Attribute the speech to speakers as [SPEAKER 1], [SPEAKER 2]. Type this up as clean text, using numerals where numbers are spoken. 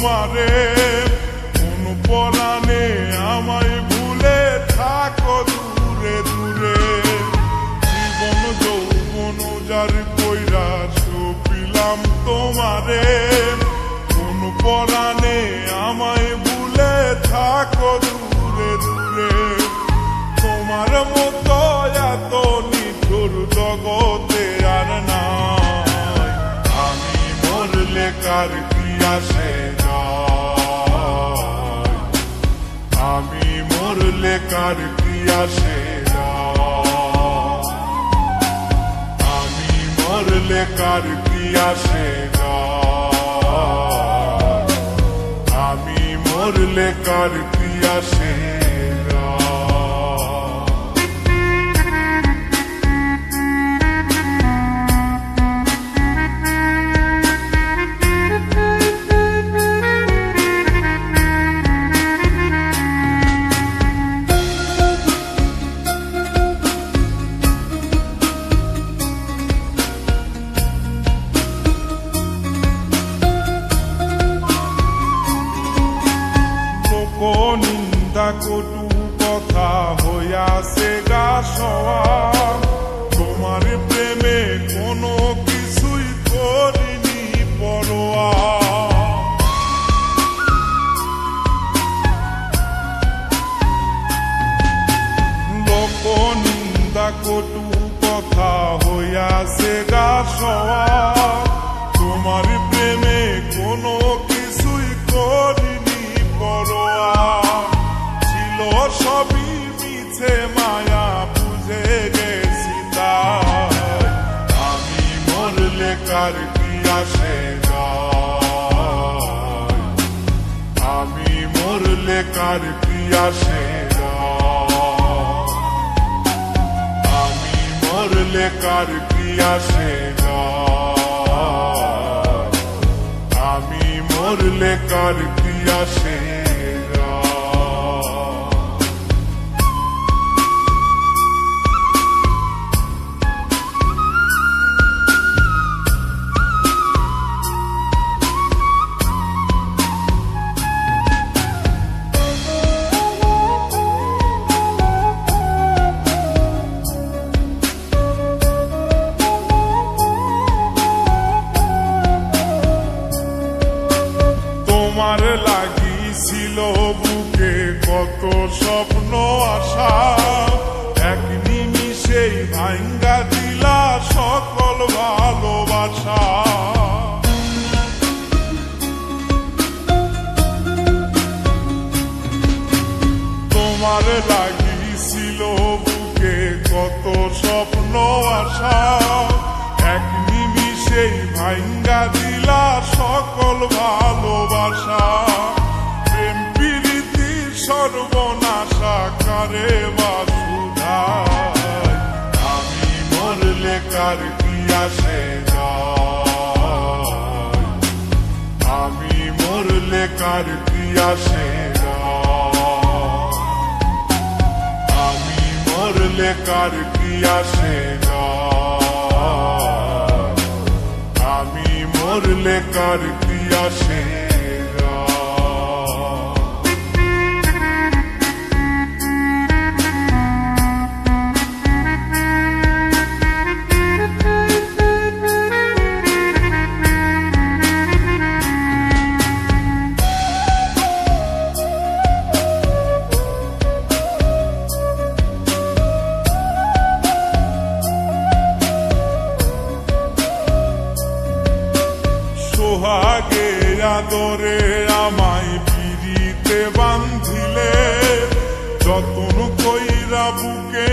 [SPEAKER 1] তোমারে, কোন পরাণে আমায় ভুলে থাকো দূরে দূরে। জীবন যৌবন যার কইরা সপিলাম তোমারে, কোন পরাণে আমায় ভুলে থাকো দূরে দূরে। তোমার মতো এত নিঠুর জগতে আর নাই, আমি মরলে কার কি আসে যায়, আমি মরলে কার কি আসে যায়, আমি মরলে কার কি আসে যায়, আমি মরলে কার কি আসে। নিন্দা কটু কথা হইয়াছে গা সওয়া, তোমার প্রেমে কোনো কিছুই করিনি পরোয়া। লোক নিন্দা কটু কথা হইয়াছে গা সওয়া, তোমার প্রেমে কোনো কিছুই করিনি পরোয়া। ছিল সবই মিছে মায়া বুঝে গেছি তাই, আমি মরলে কার কি আসে যায়, আমি মরলে কার কি আসে যায়, আমি মরলে কার কি আসে যায়, আমি মরলে কার কি আসে। তোমার লাগিছিল বুকে কত স্বপ্ন আশা, এক নিমিষেই ভাঙ্গা দিলা সকল ভালোবাসা। তোমার লাগিছিল বুকে কত স্বপ্ন আশা, এক নিমিষেই ভাঙ্গা দিলা সকল ভালোবাসা। প্রেম প্রীতি সর্বনাশা কারে বাসুধায়, আমি মরলে কার কি আসে যায়, আমি মরলে কার কি আসে যায়, আমি মরলে কার কি আসে যায়, আমি মরলে কার কি আসে। সোহাগে আদরে আমায় পিরিতে বান্ধিলে, যতন কইরা বুকে